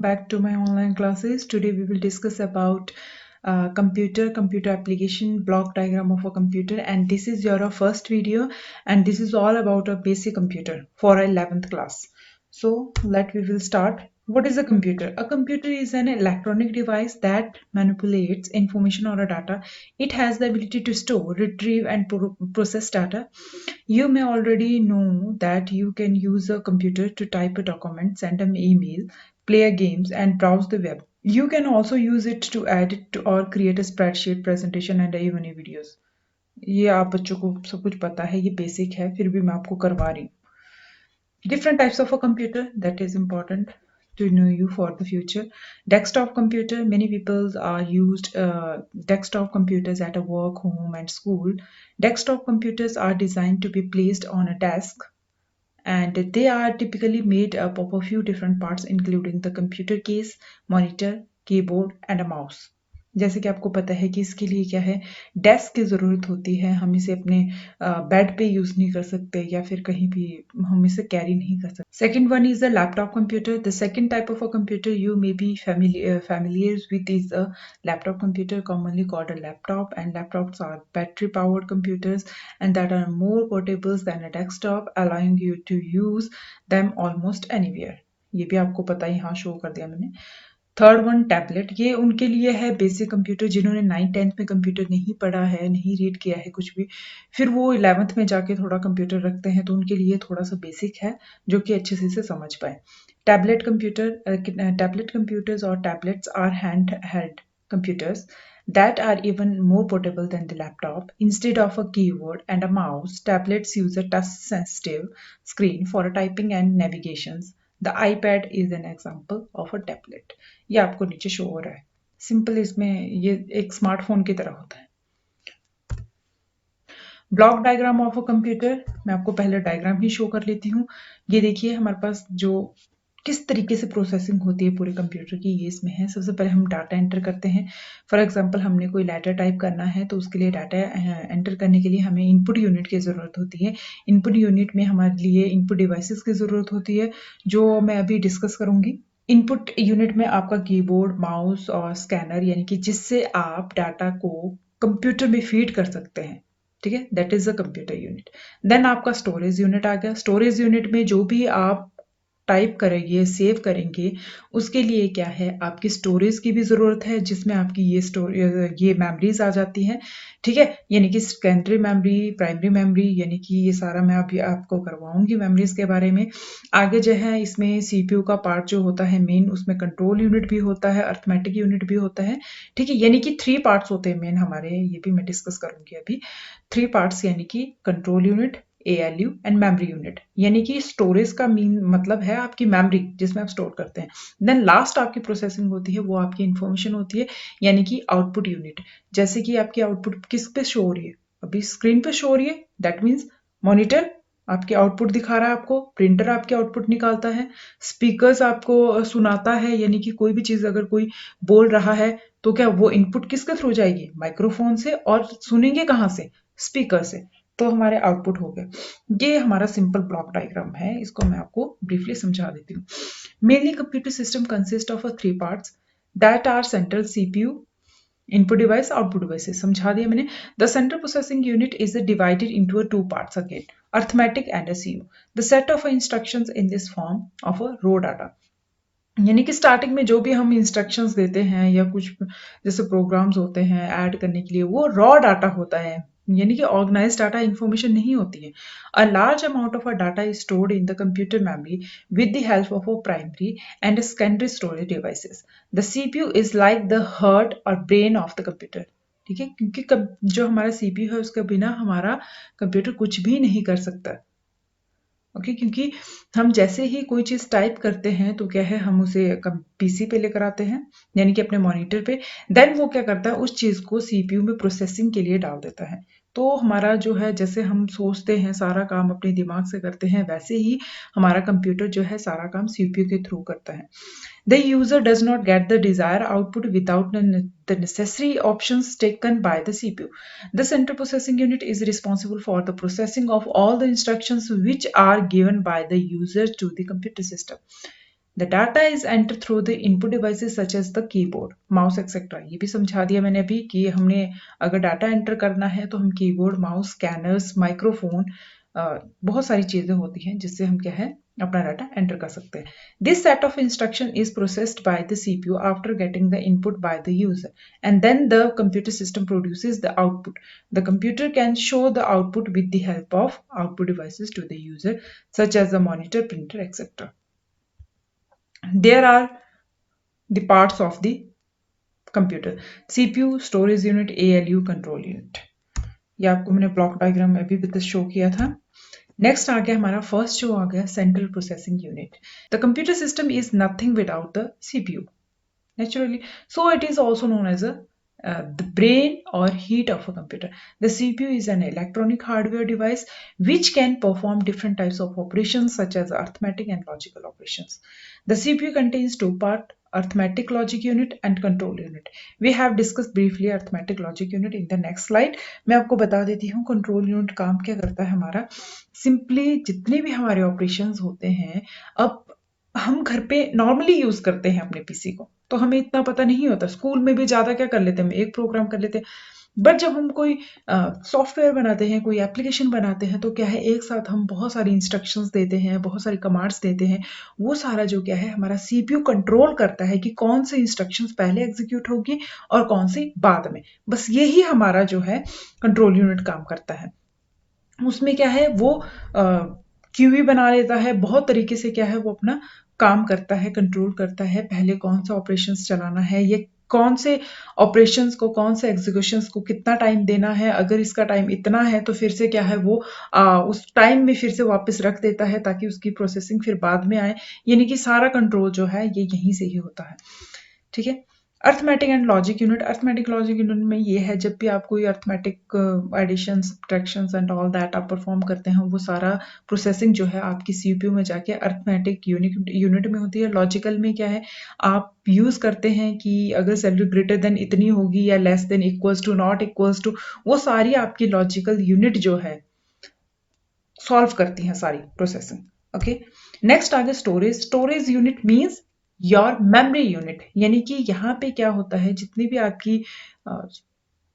Back to my online classes. Today we will discuss about computer application, block diagram of a computer, and this is your first video, and this is all about a basic computer for 11th class. So we will start. What is a computer? A computer is an electronic device that manipulates information or a data. It has the ability to store, retrieve, and process data. You may already know that you can use a computer to type a document, send an email, play games, and browse the web. You can also use it to edit or create a spreadsheet, presentation, and even videos. ये आप बच्चों को सब कुछ पता है, ये basic है, फिर भी मैं आपको करवा रही हूँ. Different types of a computer, that is important to know you for the future. Desktop computer, many people are used desktop computers at a work, home, and school. Desktop computers are designed to be placed on a desk, and they are typically made up of a few different parts including the computer case, monitor, keyboard, and a mouse. जैसे कि आपको पता है कि इसके लिए क्या है, डेस्क की ज़रूरत होती है. हम इसे अपने बेड पे यूज़ नहीं कर सकते या फिर कहीं भी हम इसे कैरी नहीं कर सकते. Second one is a laptop computer. The second type of a computer you may be familiar with is a laptop computer, commonly called a laptop, and laptops are battery powered computers and that are more portable than a desktop, allowing you to use them almost anywhere. ये भी आपको पता है, यहाँ show कर दिया मैंने. Third one tablet, ये उनके लिए है बेसिक कंप्यूटर जिन्होंने 9th-10th में कंप्यूटर नहीं पढ़ा है, नहीं रीड किया है कुछ भी, फिर वो 11th में जाके थोड़ा कंप्यूटर रखते हैं, तो उनके लिए थोड़ा सा बेसिक है जो कि अच्छे से समझ पाए. टैबलेट कंप्यूटर्स और tablets are hand held computers that are even more portable than the laptop. Instead of a keyboard and a mouse, tablets use a touch-sensitive screen for typing and navigations. The iPad is an example of a tablet. ये आपको नीचे show हो रहा है. Simple इसमें ये एक smartphone की तरह होता है. Block diagram of a computer, मैं आपको पहले डायग्राम ही शो कर लेती हूँ. ये देखिए हमारे पास जो किस तरीके से प्रोसेसिंग होती है पूरे कंप्यूटर की, ये इसमें है. सबसे पहले हम डाटा एंटर करते हैं. फॉर एग्जांपल हमने कोई लेटर टाइप करना है तो उसके लिए डाटा एंटर करने के लिए हमें इनपुट यूनिट की ज़रूरत होती है. इनपुट यूनिट में हमारे लिए इनपुट डिवाइसेस की ज़रूरत होती है जो मैं अभी डिस्कस करूँगी. इनपुट यूनिट में आपका कीबोर्ड, माउस और स्कैनर, यानी कि जिससे आप डाटा को कंप्यूटर में फीड कर सकते हैं. ठीक है, that is a computer unit. Then आपका स्टोरेज यूनिट आ गया. स्टोरेज यूनिट में जो भी आप टाइप करेंगे, सेव करेंगे, उसके लिए क्या है, आपकी स्टोरेज की भी ज़रूरत है जिसमें आपकी ये मेमोरीज आ जाती हैं. ठीक है, यानी कि सेकेंडरी मेमोरी, प्राइमरी मेमोरी, यानी कि ये सारा मैं अभी आपको करवाऊंगी मेमोरीज के बारे में. आगे जो है इसमें सीपीयू का पार्ट जो होता है मेन, उसमें कंट्रोल यूनिट भी होता है, अर्थमेटिक यूनिट भी होता है. ठीक है, यानी कि 3 पार्ट्स होते हैं मेन हमारे, ये भी मैं डिस्कस करूंगी अभी. 3 पार्ट्स यानी कि control unit, ALU and memory unit. यानी कि स्टोरेज का मीन मतलब है आपकी मेमोरी जिसमें आप स्टोर करते हैं. देन लास्ट आपकी प्रोसेसिंग होती है, वो आपकी इंफॉर्मेशन होती है, यानी कि आउटपुट यूनिट. जैसे कि आपकी आउटपुट किस पे शो हो रही है, अभी स्क्रीन पे शो हो रही है, दैट मीन्स मॉनिटर आपके आउटपुट दिखा रहा है आपको, प्रिंटर आपके आउटपुट निकालता है, स्पीकर्स आपको सुनाता है, यानी कि कोई भी चीज अगर कोई बोल रहा है तो क्या वो इनपुट किसके थ्रू जाएगी, माइक्रोफोन से, और सुनेंगे कहाँ से, स्पीकर से. तो हमारे आउटपुट हो गए. ये हमारा सिंपल ब्लॉक डायग्राम है, इसको मैं आपको ब्रीफली समझा देती हूँ. Mainly computer system consist of 3 parts that are central CPU, input device, output devices. समझा दिया मैंने. The central processing unit is divided into 2 parts again, arithmetic and a CU. The set of instructions in this form of a raw data. यानी कि starting में जो भी हम instructions देते हैं या कुछ जैसे प्रोग्राम्स होते हैं ऐड करने के लिए, वो रॉ डाटा होता है, यानी कि ऑर्गेनाइज डाटा इंफॉर्मेशन नहीं होती है. A large amount of a data is stored in the computer memory with the help of a primary and secondary storage devices. The CPU is like the heart और brain of the computer. ठीक है, क्योंकि जो हमारा CPU है उसके बिना हमारा कंप्यूटर कुछ भी नहीं कर सकता. ओके, क्योंकि हम जैसे ही कोई चीज़ टाइप करते हैं तो क्या है, हम उसे पीसी पे लेकर आते हैं, यानी कि अपने मॉनिटर पे. देन वो क्या करता है, उस चीज़ को सीपीयू में प्रोसेसिंग के लिए डाल देता है. तो हमारा जो है, जैसे हम सोचते हैं सारा काम अपने दिमाग से करते हैं, वैसे ही हमारा कंप्यूटर जो है सारा काम सीपीयू के थ्रू करता है. The user does not get the desired output without the necessary options taken by the CPU. The central processing unit is responsible for the processing of all the instructions which are given by the user to the computer system. The data is entered through the input devices such as the keyboard, mouse, etc. ये भी समझा दिया मैंने अभी कि हमने अगर data enter करना है तो हम कीबोर्ड, माउस, स्कैनर्स, माइक्रोफोन, बहुत सारी चीजें होती हैं जिससे हम क्या है अपना डाटा एंटर कर सकते हैं. This set of instruction is processed by the CPU after getting the input by the user, and then the computer system produces the output. The computer can show the output with the help of output devices to the user, such as the monitor, printer, etc. There are the parts of the computer: CPU, storage unit, ALU, control unit. ये आपको मैंने block diagram में भी show किया था. Next आ गया हमारा first जो आ गया central processing unit. The computer system is nothing without the CPU. Naturally, so it is also known as the brain or heat of a computer. The CPU is an electronic hardware device which can perform different types of operations such as arithmetic and logical operations. The CPU contains two parts: arithmetic logic unit and control unit. We have discussed briefly arithmetic logic unit in the next slide. मैं आपको बता देती हूँ control unit काम क्या करता है हमारा. सिंपली जितने भी हमारे ऑपरेशंस होते हैं, अब हम घर पे नॉर्मली यूज करते हैं अपने पीसी को, तो हमें इतना पता नहीं होता. स्कूल में भी ज्यादा क्या कर लेते हैं, हम एक प्रोग्राम कर लेते हैं. बट जब हम कोई सॉफ्टवेयर बनाते हैं, कोई एप्लीकेशन बनाते हैं, तो क्या है एक साथ हम बहुत सारी इंस्ट्रक्शंस देते हैं, बहुत सारी कमांड्स देते हैं. वो सारा जो क्या है हमारा सीपीयू कंट्रोल करता है कि कौन से इंस्ट्रक्शंस पहले एग्जीक्यूट होगी और कौन सी बाद में. बस यही हमारा जो है कंट्रोल यूनिट काम करता है. उसमें क्या है वो क्यूई बना लेता है, बहुत तरीके से क्या है वो अपना काम करता है, कंट्रोल करता है पहले कौन सा ऑपरेशंस चलाना है, ये कौन से ऑपरेशंस को, कौन से एग्जीक्यूशंस को कितना टाइम देना है. अगर इसका टाइम इतना है तो फिर से क्या है वो उस टाइम में फिर से वापस रख देता है ताकि उसकी प्रोसेसिंग फिर बाद में आए. यानी कि सारा कंट्रोल जो है ये यहीं से ही होता है. ठीक है. Arithmetic and logic unit. Arithmetic logic unit में ये है जब भी आप कोई arithmetic addition, subtractions and all that आप परफॉर्म करते हैं, वो सारा प्रोसेसिंग जो है आपकी सीपीयू में जाके अर्थमेटिक यूनिट में होती है. लॉजिकल में क्या है आप यूज करते हैं कि अगर सैलरी ग्रेटर देन इतनी होगी या less than, equals to, not equals to, वो सारी आपकी लॉजिकल यूनिट जो है सॉल्व करती हैं सारी प्रोसेसिंग. ओके. नेक्स्ट आ गया storage. Storage unit means your memory unit. यानी कि यहाँ पे क्या होता है, जितनी भी आपकी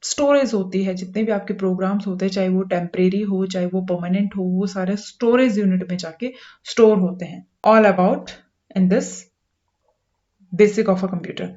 स्टोरेज होती है, जितने भी आपके प्रोग्राम्स होते हैं, चाहे वो टेम्परेरी हो चाहे वो परमानेंट हो, वो सारे स्टोरेज यूनिट में जाके स्टोर होते हैं. All about in this basic of a computer.